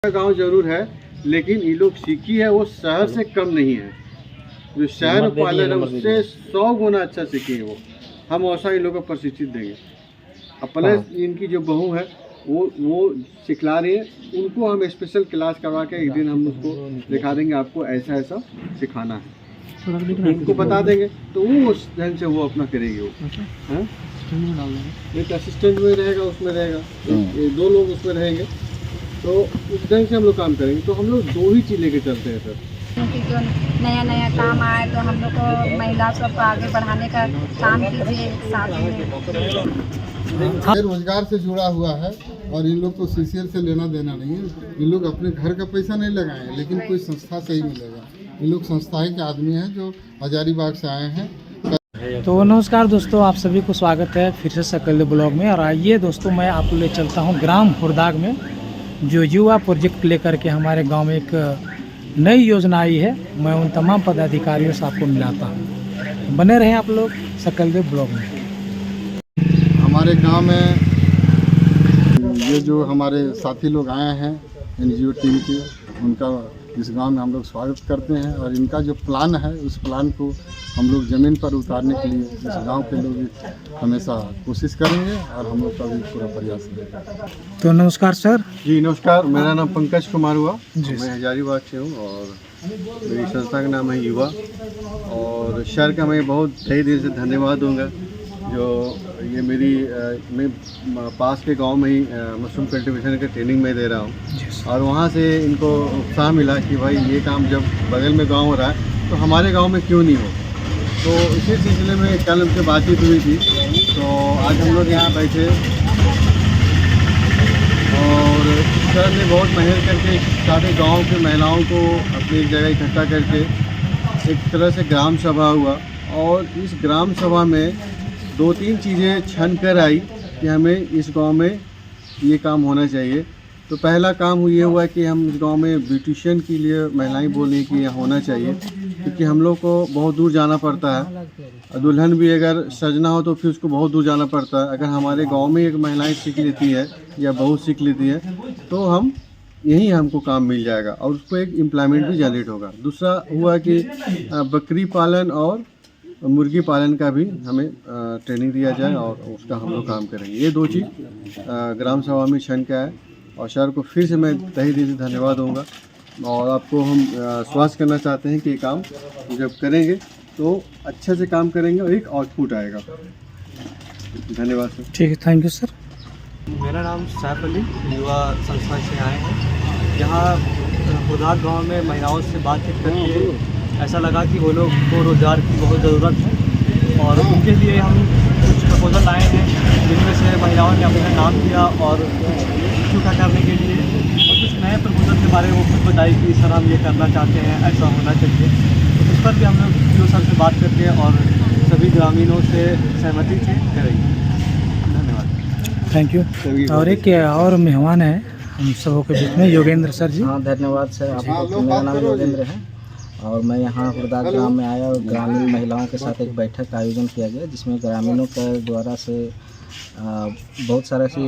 गांव जरूर है, लेकिन ये लोग सीखी है वो शहर से कम नहीं है। जो शहर पालन है उससे 100 गुना अच्छा सीखी है वो। हम ऐसा इन लोगों को प्रशिक्षित देंगे। अब प्लस इनकी जो बहू है वो सिखला रही है, उनको हम स्पेशल क्लास करवा के एक दिन हम उसको दिखा देंगे, आपको ऐसा ऐसा सिखाना है, उनको बता देंगे तो वो उस ढंग से वो अपना करेंगे। वो एक असिस्टेंट में रहेगा, उसमें रहेगा, दो लोग उसमें रहेंगे, तो उस ढंग से हम लोग काम करेंगे। तो हम लोग 2 ही चीज़ लेके चलते हैं सर, क्योंकि जो नया नया काम आए तो हम लोग को महिला सबको आगे बढ़ाने का काम कीजिए साथ में। रोजगार से जुड़ा हुआ है और इन लोग को सीसीएल से लेना देना नहीं है। इन लोग अपने घर का पैसा नहीं लगाए, लेकिन कोई संस्था से ही मिलेगा। इन लोग संस्थाएं के आदमी हैं जो हजारीबाग से आए हैं। तो नमस्कार दोस्तों, आप सभी को स्वागत है फिर से सकल ब्लॉग में। और आइए दोस्तों, मैं आपको ले चलता हूं ग्राम हुरदाग में, जो युवा प्रोजेक्ट लेकर के हमारे गांव में एक नई योजना आई है। मैं उन तमाम पदाधिकारियों से आपको मिलाता हूं। बने रहें आप लोग सकल ब्लॉग में। हमारे गांव में ये जो हमारे साथी लोग आए हैं एनजीओ टीम के, उनका इस गांव में हम लोग स्वागत करते हैं। और इनका जो प्लान है उस प्लान को हम लोग ज़मीन पर उतारने के लिए इस गांव के लोग हमेशा कोशिश करेंगे और हम लोग का भी पूरा प्रयास रहेगा। तो नमस्कार सर। जी नमस्कार, मेरा नाम पंकज कुमार हुआ, मैं हजारीबाग से हूँ और मेरी संस्था का नाम है युवा। और शहर का मैं बहुत तहे दिल से धन्यवाद दूंगा जो ये मैं पास के गांव में ही मशरूम कल्टीवेशन का ट्रेनिंग में दे रहा हूँ। और वहाँ से इनको उत्साह मिला कि भाई ये काम जब बगल में गांव हो रहा है तो हमारे गांव में क्यों नहीं हो। तो इसी सिलसिले में कल उनसे बातचीत हुई थी, तो आज हम लोग यहाँ बैठे और सर ने बहुत मेहनत करके सारे गांव के महिलाओं को अपनी एक जगह इकट्ठा करके एक तरह से ग्राम सभा हुआ। और इस ग्राम सभा में 2-3 चीज़ें छन कर आई कि हमें इस गांव में ये काम होना चाहिए। तो पहला काम ये हुआ कि हम इस गांव में ब्यूटिशियन के लिए महिलाएं बोली कि यह होना चाहिए, क्योंकि हम लोग को बहुत दूर जाना पड़ता है। दुल्हन भी अगर सजना हो तो फिर उसको बहुत दूर जाना पड़ता है। अगर हमारे गांव में एक महिलाएं सीख लेती है या बहू सीख लेती है तो हम यहीं हमको काम मिल जाएगा और उसको एक एम्प्लॉयमेंट भी जनरेट होगा। दूसरा हुआ कि बकरी पालन और मुर्गी पालन का भी हमें ट्रेनिंग दिया जाए और उसका हम लोग काम करेंगे। ये 2 चीज़ ग्राम सभा में छन के आए और शहर को फिर से मैं तहे दिल से धन्यवाद दूंगा। और आपको हम स्वास्थ्य करना चाहते हैं कि ये काम जब करेंगे तो अच्छे से काम करेंगे और एक आउटपुट आएगा। धन्यवाद सर। ठीक है, थैंक यू सर। मेरा नाम सैफ अली, युवा संस्था से आए हैं। यहाँ हुरदाग गाँव में महिलाओं से बातचीत करके ऐसा लगा कि वो लोग को रोज़गार की बहुत ज़रूरत है और उनके लिए हम कुछ प्रपोजल लाए हैं, जिनमें से महिलाओं ने अपना नाम दिया और इच्छुका करने के लिए और कुछ नए प्रपोजल के बारे में वो खुद बताई कि सर हम ये करना चाहते हैं, ऐसा होना चाहिए। तो उस पर भी हम लोग वीडियो सर से बात करके और सभी ग्रामीणों से सहमति से करेंगे। धन्यवाद। Thank you. और एक और मेहमान है हम सबों के बीच में, योगेंद्र सर जी। हाँ, धन्यवाद सर आपको। मेरा नाम योगेंद्र है और मैं यहाँ हुरदाग गाँव में आया और ग्रामीण महिलाओं के साथ एक बैठक का आयोजन किया गया, जिसमें ग्रामीणों के द्वारा से बहुत सारे ऐसी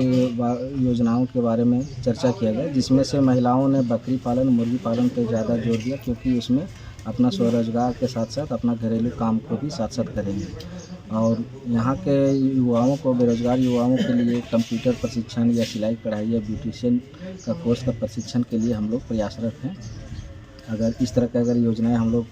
योजनाओं के बारे में चर्चा किया गया, जिसमें से महिलाओं ने बकरी पालन, मुर्गी पालन पर ज़्यादा जोर दिया, क्योंकि उसमें अपना स्वरोजगार के साथ साथ अपना घरेलू काम को भी साथ साथ करेंगे। और यहाँ के युवाओं को, बेरोजगार युवाओं के लिए कंप्यूटर प्रशिक्षण या सिलाई कढ़ाई या ब्यूटिशियन का कोर्स का प्रशिक्षण के लिए हम लोग प्रयासरत हैं। अगर इस तरह की अगर योजनाएं हम लोग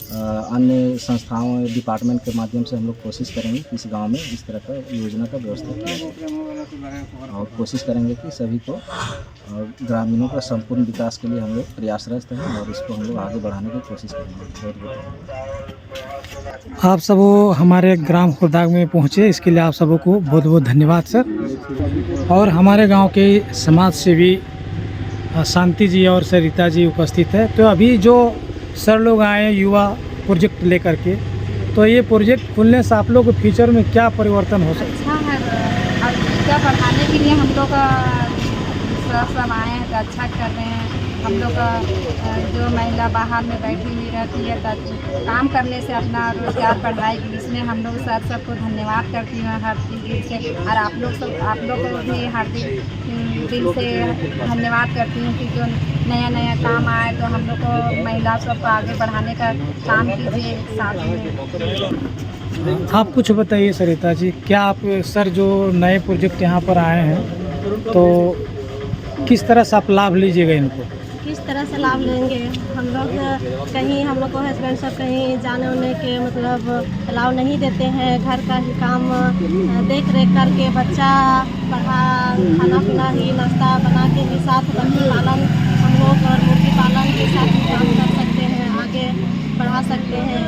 अन्य संस्थाओं डिपार्टमेंट के माध्यम से हम लोग कोशिश करेंगे कि इस गांव में इस तरह का योजना का व्यवस्था किया जाए और कोशिश करेंगे कि सभी को और ग्रामीणों का संपूर्ण विकास के लिए हम लोग प्रयासरत हैं और इसको हम लोग आगे बढ़ाने की कोशिश करेंगे। बहुत आप सब हमारे ग्राम हुरदाग में पहुँचे, इसके लिए आप सबों को बहुत बहुत धन्यवाद सर। और हमारे गाँव के समाज सेवी शांति जी और सरिता जी उपस्थित है। तो अभी जो सर लोग आए युवा प्रोजेक्ट लेकर के, तो ये प्रोजेक्ट खुलने से आप लोग के फ्यूचर में क्या परिवर्तन हो सकता है? अच्छा है, अब विद्या बढ़ाने के लिए हम लोग सब आए हैं तो अच्छा कर रहे हैं। हम लोग का जो महिला बाहर में बैठी हुई रहती है ताकि काम करने से अपना रोजगार बढ़ाएगी, इसमें हम लोग सर सबको धन्यवाद करती हूँ हार्दिक दिल से। और आप लोग को भी हार्दिक दिल से धन्यवाद करती हूँ कि जो नया नया काम आए तो हम लोग को महिला सबको आगे बढ़ाने का काम कीजिए साथ में। आप कुछ बताइए सरिता जी, क्या आप सर जो नए प्रोजेक्ट यहाँ पर आए हैं तो किस तरह से आप लाभ लीजिएगा इनको? किस तरह से लाभ लेंगे? हम लोग कहीं, हम लोग को हस्बैंड सब कहीं जाने होने के मतलब अलाउ नहीं देते हैं। घर का ही काम देख रेख करके बच्चा पढ़ा, खाना पीना ही नाश्ता बना के भी साथ बकरी पालन हम लोग और मुर्गी पालन के साथ भी काम कर सकते हैं, आगे बढ़ा सकते हैं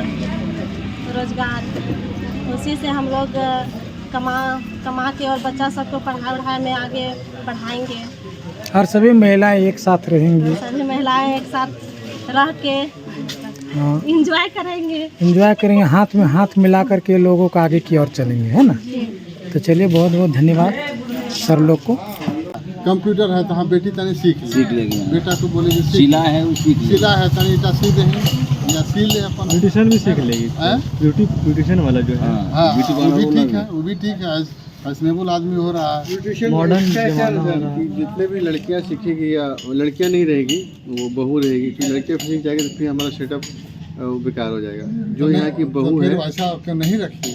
रोजगार। उसी से हम लोग कमा के और बच्चा सबको पढ़ाई में आगे बढ़ाएंगे। और सभी महिलाएं एक साथ रहेंगी, सभी महिलाएं एक साथ रह के एंजॉय करेंगे, हाथ में हाथ मिला करके लोगों को आगे की ओर चलेंगे, है ना? तो चलिए, बहुत बहुत धन्यवाद सर लोग को। कंप्यूटर है तो हाँ बेटी तनी सीख लेगी, बेटा को बोलेगी सिला है वो सीख ले। सिला है तनी इटा सी देंगे या सील ले अपन, ब्यूटिशियन भी सीख लेगी। ब्यूटिशियन वाला जो है, हाँ वो भी ठीक है, वो भी ठीक है। फैशनेबल आदमी हो रहा है, मॉडर्न जितने भी लड़कियां सीखेगी या लड़कियां नहीं रहेगी, वो बहू रहेगी, कि लड़कियां सीख जाएगी तो फिर हमारा सेटअप बेकार हो जाएगा। जो यहाँ की बहू है, ऐसा क्यों नहीं रखी?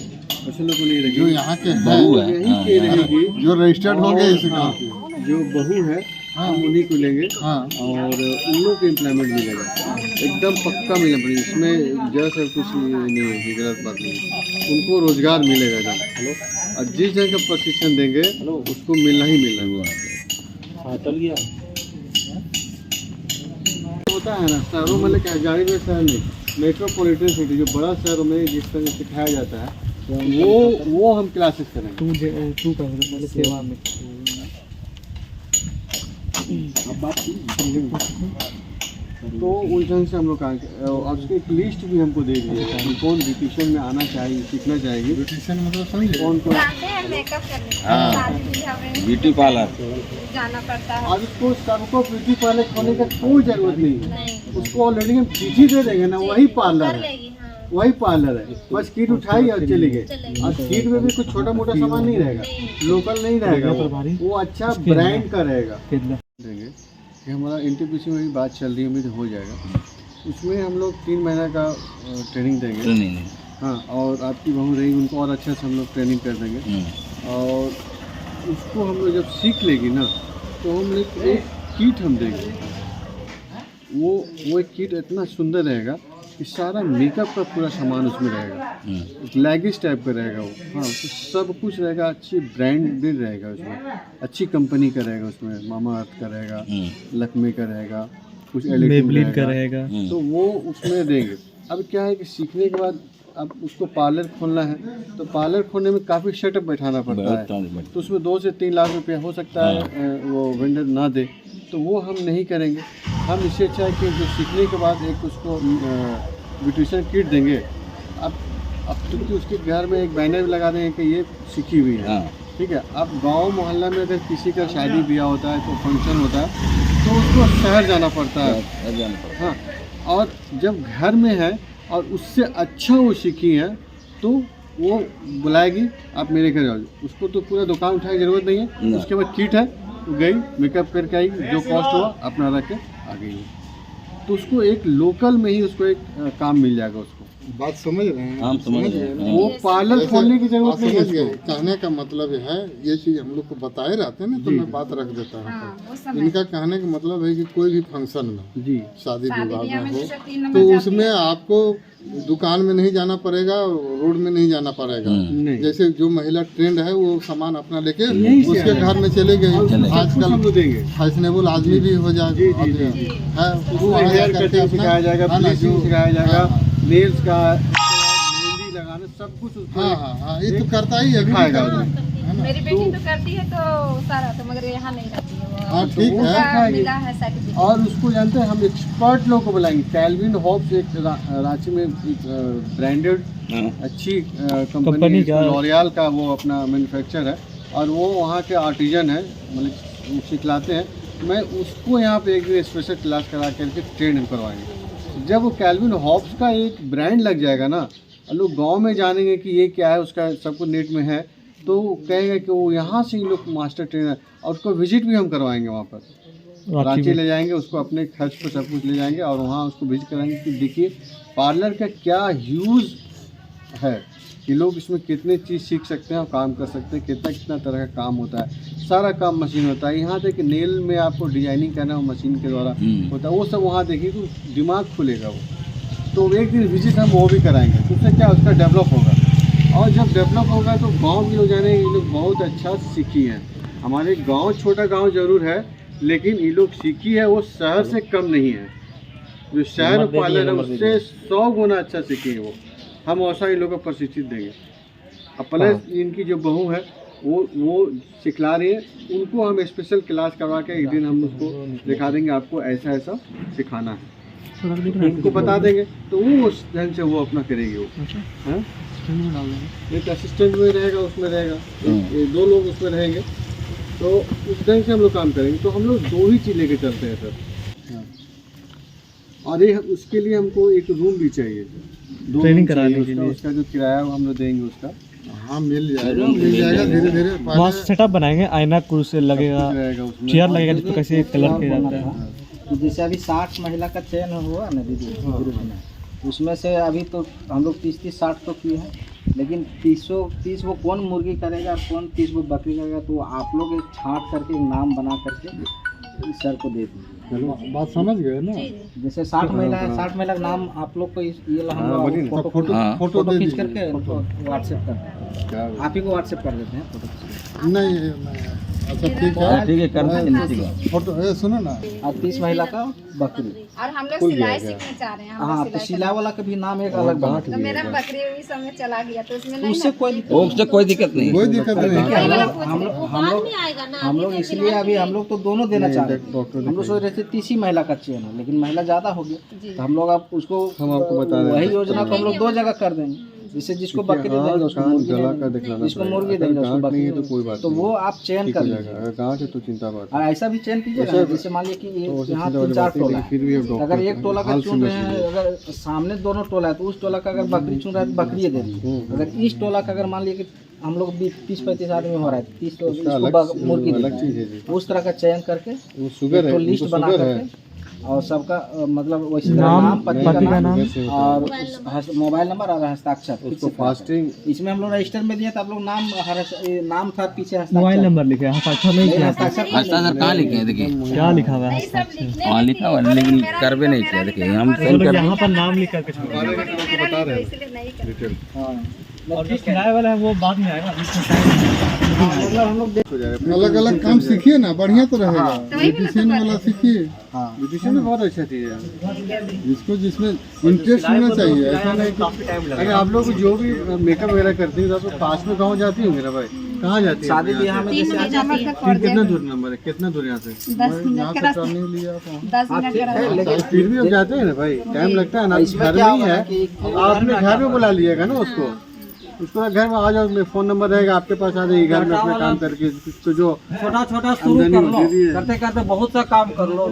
ऐसे लोग को नहीं रखेगी, जो यहाँ के बहू है, यहीं के रहेगी, जो रजिस्टर्ड होंगे इस गाँव की, जो बहू है हम उन्हीं को लेंगे हाँ, और उन लोग को एम्प्लॉयमेंट मिलेगा, एकदम पक्का मिलेगा। इसमें जैसा कुछ नहीं है, गलत बात नहीं, उनको रोजगार मिलेगा एकदम। और जिस जगह का प्रशिक्षण देंगे उसको मिलना ही मिलना होता है ना। शहरों में लेकर गाड़ी में शहर नहीं, मेट्रोपॉलिटन सिटी जो बड़ा शहरों में जिस तरह सिखाया जाता है वो हम क्लासेस करेंगे। सेवा में तो उस ढंग से हम लोग और उसकी एक लिस्ट भी हमको दे दी है कि कौन ब्यूटिशियन में आना चाहिए, सीखना चाहिए। ब्यूटिशियन मतलब समझे, कौन मेकअप करने ब्यूटी पार्लर जाना पड़ता है। आज उसको सबको ब्यूटी पार्लर खोलने का कोई जरूरत नहीं है, उसको ऑलरेडी हम चिट्ठी दे देंगे ना, वही पार्लर है, वही पार्लर है। बस किट उठाई और चली गई। और किट में भी कुछ छोटा मोटा सामान नहीं रहेगा, लोकल नहीं रहेगा, वो अच्छा ब्रांड का रहेगा। देंगे कि हमारा NTPC में भी बात चल रही है, उम्मीद हो जाएगा। उसमें हम लोग 3 महीना का ट्रेनिंग देंगे। हाँ, और आपकी बहू रहेगी, उनको और अच्छा से हम लोग ट्रेनिंग कर देंगे। और उसको हम लोग जब सीख लेगी ना, तो हम लोग एक किट हम देंगे। वो एक किट इतना सुंदर रहेगा कि सारा मेकअप का पूरा सामान उसमें रहेगा, लैगिश टाइप का रहेगा वो। हाँ, तो सब कुछ रहेगा, अच्छी ब्रांडेड रहेगा उसमें, अच्छी कंपनी का रहेगा उसमें, मामा अर्थ का रहेगा, लक्मे का रहेगा, कुछ एलिट का रहेगा, तो वो उसमें देंगे। अब क्या है कि सीखने के बाद अब उसको पार्लर खोलना है, तो पार्लर खोलने में काफ़ी सेटअप बैठाना पड़ता है, तो उसमें 2 से 3 लाख रुपया हो सकता है वो वेंडर ना दे, तो वो हम नहीं करेंगे। हम इससे अच्छा है कि जो सीखने के बाद एक उसको ब्यूटिशियन किट देंगे। अब क्योंकि उसके घर में एक बैनर भी लगा देंगे कि ये सीखी हुई है, ठीक है। अब गांव मोहल्ला में अगर किसी का शादी ब्याह होता है, तो फंक्शन होता है, तो उसको शहर जाना पड़ता है। हाँ, और जब घर में है और उससे अच्छा वो सीखी है, तो वो बुलाएगी, आप मेरे घर जाओ। उसको तो पूरा दुकान उठाने की ज़रूरत नहीं है। उसके बाद किट है, गई मेकअप करके आई, जो कॉस्ट हुआ अपना रख के आ गई, तो उसको एक लोकल में ही उसको एक काम मिल जाएगा। उसको बात समझ रहे हैं? हम समझ रहे हैं। वो पार्लर खोलने की जरूरत नहीं है उसको। कहने का मतलब है, ये चीज़ हम लोग को बताए रहते हैं ना, तो मैं बात रख देता हूँ। इनका कहने का मतलब है कि कोई भी फंक्शन में, जी, शादी विवाह में हो, तो उसमें आपको दुकान में नहीं जाना पड़ेगा, रोड में नहीं जाना पड़ेगा। जैसे जो महिला ट्रेंड है, वो सामान अपना लेके उसके घर में चले गए। आजकल फैशनेबल आदमी भी हो जाए है, उसको हेयर कटिंग सिखाया जाएगा, ब्लीचिंग सिखाया जाएगा, नेल्स का, मेहंदी लगाना, सब कुछ उसको। हाँ, ये तो करता ही है, खाएगा। मेरी बेटी तो करती है तो सारा, तो मगर यहाँ नहीं करती है वो। हाँ, ठीक है। मिला है सर्टिफिकेट। और उसको जानते हैं, हम एक्सपर्ट लोग को बुलाएंगे। कैल्विन हॉब्स एक रांची में ब्रांडेड अच्छी कंपनी का, लॉरियल का वो अपना मैन्युफैक्चर है, और वो वहाँ के आर्टिजन है, मतलब सिखलाते हैं। मैं उसको यहाँ पे एक स्पेशल क्लास करा करके ट्रेन करवाएंगे। जब वो कैल्विन हॉब्स का एक ब्रांड लग जाएगा ना, लोग गांव में जानेंगे कि ये क्या है, उसका सबको नेट में है, तो कहेंगे कि वो यहाँ से ही लोग मास्टर ट्रेनर, और उसको विजिट भी हम करवाएंगे वहाँ पर। रांची ले जाएंगे उसको, अपने खर्च पर सब कुछ ले जाएंगे और वहाँ उसको विजिट कराएंगे कि देखिए पार्लर का क्या यूज़ है, कि लोग इसमें कितने चीज़ सीख सकते हैं और काम कर सकते हैं, कितना कितना तरह का काम होता है। सारा काम मशीन होता है। यहाँ तक नेल में आपको डिजाइनिंग करना है वो मशीन के द्वारा होता है। वो सब वहाँ देखिए तो दिमाग खुलेगा वो। तो एक दिन विजिट हम वो भी कराएंगे, तो उससे क्या उसका डेवलप होगा, और जब डेवलप होगा तो गाँव के लोग जाने ये लोग बहुत अच्छा सीखी हैं। हमारे गाँव छोटा गाँव जरूर है, लेकिन ये लोग सीखी है वो शहर से कम नहीं है। जो शहर पार्लर है उससे 100 गुना अच्छा सीखी है वो। हम ऐसा इन लोगों को प्रशिक्षित देंगे। अब प्लस इनकी जो बहू है वो सिखला रही है, उनको हम स्पेशल क्लास करवा के एक दिन हम उसको दिखा देंगे, आपको ऐसा ऐसा सिखाना है, उनको बता देंगे, तो वो उस ढंग से वो अपना करेगी। वो एक असिस्टेंट में रहेगा, उसमें रहेगा, 2 लोग उसमें रहेंगे, तो उस ढंग से हम लोग काम करेंगे। तो हम लोग 2 ही चीज़ लेके चलते हैं सर। और ये उसके लिए हमको एक रूम भी चाहिए, ट्रेनिंग कराने के लिए। उसका जो किराया हम लोग देंगे उसका, हाँ मिल जाएगा धीरे धीरे। वहाँ सेटअप बनाएंगे, आईना कुर्सी लगेगा, चेयर लगेगा जिस पर कैसे कलर किया जाता है। तो जैसे अभी 60 महिला का चयन हुआ ना दीदी ग्रुप में, उसमें से अभी तो हम लोग 30-60 तो किए हैं, लेकिन 30 वो कौन मुर्गी करेगा और कौन 30 वो बकरी करेगा, तो आप लोग एक छांट करके एक नाम बना करके सर को दे दीजिए। बात समझ गए ना। जैसे 60 महिला है, 60 महिला का नाम आप लोग को ये हम लोग फोटो खींच करके व्हाट्सएप कर, आप ही को व्हाट्सएप कर देते हैं फोटो खींच। नहीं अच्छा ठीक है कर देंगे फोटो। सुनो ना, और 30 महिला का बकरी, और हम लोग सिलाई सीखना चाह रहे हैं। हाँ तो सिलाई वाला का भी नाम एक अलग बना। तो मेरा बकरी इस समय चला गया, तो उसमें नहीं उससे कोई दिक्कत नहीं। हम लोग इसलिए अभी हम लोग तो दोनों देना चाह रहे हैं। हम लोग सोच रहे थे 30 ही महिला का चयन है, लेकिन महिला ज़्यादा हो गई, तो हम लोग अब उसको हम आपको बता रहे हैं वही योजना को हम लोग 2 जगह कर देंगे। जैसे जिसको बकरी देंगे उसको मुर्गी देंगे, जिसको मुर्गी देंगे उसको बकरी, तो कोई बात तो वो आप चयन कर लीजिए। गाँव से तो चिंता बात और ऐसा भी चयन कीजिएगा, जैसे मान लीजिए कि यहाँ 3-4 टोला है, अगर एक टोला का चुन रहे हैं, अगर सामने दोनों टोला है तो उस टोला का अगर बकरी चुन रहा है तो बकरी दे दीजिए। अगर इस टोला का अगर मान लीजिए कि हम लोग 30-35 आदमी हो रहा है, 30 तो इसको मुर्गी दे, उस तरह का चयन करके तो लिस्ट बना करके, और सबका मतलब वैसे नाम, पति का नाम और मोबाइल नंबर और हस्ताक्षर उसको फास्टिंग। इसमें हम लोग रजिस्टर में दिए तो आप लोग नाम था पीछे मोबाइल नंबर लिखे, हस्ताक्षर नहीं किया। हस्ताक्षर कहाँ लिखे हैं? देखिए क्या लिखा हुआ है? वहाँ लिखा हुआ है, लेकिन करवे नहीं किया। देखिए हम यहाँ पर नाम लिखा के छोड़ बता रहे हैं। और जो किराए वाला है वो बाद में आएगा। अलग अलग काम सीखिए ना, बढ़िया तो रहेगा। ब्यूटिशियन वाला सीखिए। ब्यूटिशियन में बहुत अच्छा चीज़ है, जिसको जिसमें इंटरेस्ट होना चाहिए। ऐसा नहीं कि अगर आप लोग जो भी मेकअप वगैरह करती हैं तो पास में गाँव जाती होंगे ना भाई, कहाँ जाती है? शादी ब्याह में जैसे कितना दूर नंबर है, कितना दूर यहाँ से? 10 यहाँ मिनट से का टर्निंग लिया था। 10 मिनट का लेकिन फिर भी हम जाते हैं ना भाई, टाइम लगता है ना। घर में ही है, आप अपने घर में बुला लीजिएगा ना उसको घर में आ जाओ, मेरा फ़ोन नंबर रहेगा, आपके पास आ जाइए, घर में अपने काम करके। तो जो छोटा शुरू कर लो, करते करते बहुत सा काम कर लो।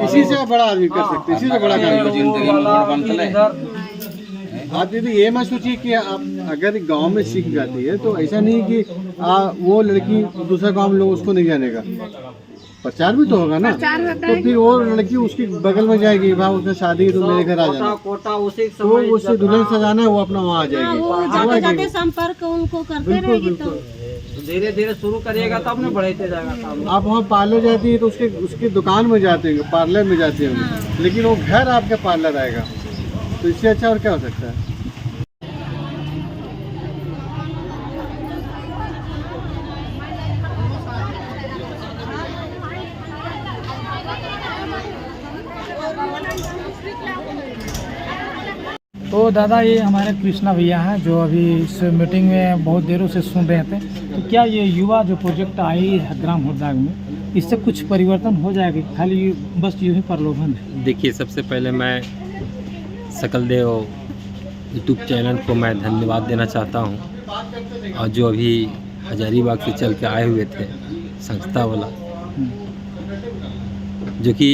इसी से बड़ा आदमी कर सकते, इसी से बड़ा काम आप दीदी ये मत सोचिए कि आप अगर गांव में सीख जाती है तो ऐसा नहीं कि वो लड़की दूसरा गांव में लोग उसको नहीं जानेगा, प्रचार भी तो होगा ना। तो फिर वो लड़की उसके बगल में जाएगी, वहाँ उसने शादी है तो मेरे घर आ जाना, तो उससे दुल्हन सजाना है, वो अपना वहाँ आ जाएगी। संपर्क उनको करते रहेगी तो धीरे धीरे शुरू करिएगा तो अपने बढ़ते जाएगा काम। आप वहाँ पार्लर जाती है तो उसके दुकान में जाते हैं, पार्लर में जाते हैं, लेकिन वो घर आपके पार्लर आएगा, तो इससे अच्छा और क्या हो सकता है। तो दादा ये हमारे कृष्णा भैया हैं जो अभी इस मीटिंग में बहुत देरों से सुन रहे थे। तो क्या ये युवा जो प्रोजेक्ट आई है ग्राम हुरदाग में, इससे कुछ परिवर्तन हो जाएगा, खाली बस यूँ ही प्रलोभन है? देखिए, सबसे पहले मैं सकलदेव यूट्यूब चैनल को मैं धन्यवाद देना चाहता हूँ, और जो अभी हजारीबाग से चल के आए हुए थे संस्था वाला, जो कि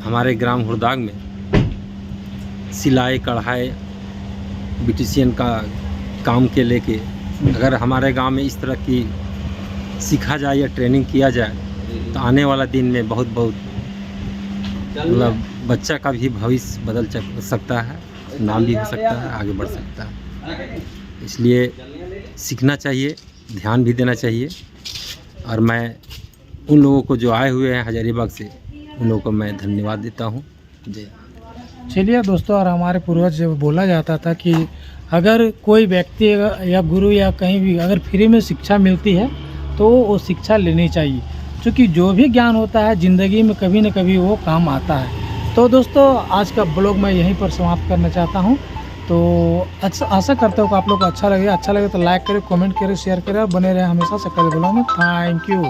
हमारे ग्राम हुरदाग में सिलाई कढ़ाई ब्यूटिशियन का काम के लेके अगर हमारे गांव में इस तरह की सीखा जाए या ट्रेनिंग किया जाए तो आने वाला दिन में बहुत मतलब बच्चा का भी भविष्य बदल सकता है, नाम भी हो सकता है, आगे बढ़ सकता है। इसलिए सीखना चाहिए, ध्यान भी देना चाहिए। और मैं उन लोगों को जो आए हुए हैं हजारीबाग से, उन लोगों को मैं धन्यवाद देता हूँ। जय। चलिए दोस्तों, और हमारे पूर्वज जब बोला जाता था कि अगर कोई व्यक्ति या गुरु या कहीं भी अगर फ्री में शिक्षा मिलती है तो वो शिक्षा लेनी चाहिए, क्योंकि जो भी ज्ञान होता है ज़िंदगी में कभी न कभी वो काम आता है। तो दोस्तों, आज का ब्लॉग मैं यहीं पर समाप्त करना चाहता हूँ। तो आशा करता हूँ कि आप लोग को अच्छा लगे तो लाइक करें, कमेंट करें, शेयर करें और बने रहे हमेशा सकल ब्लॉग में। Thank you.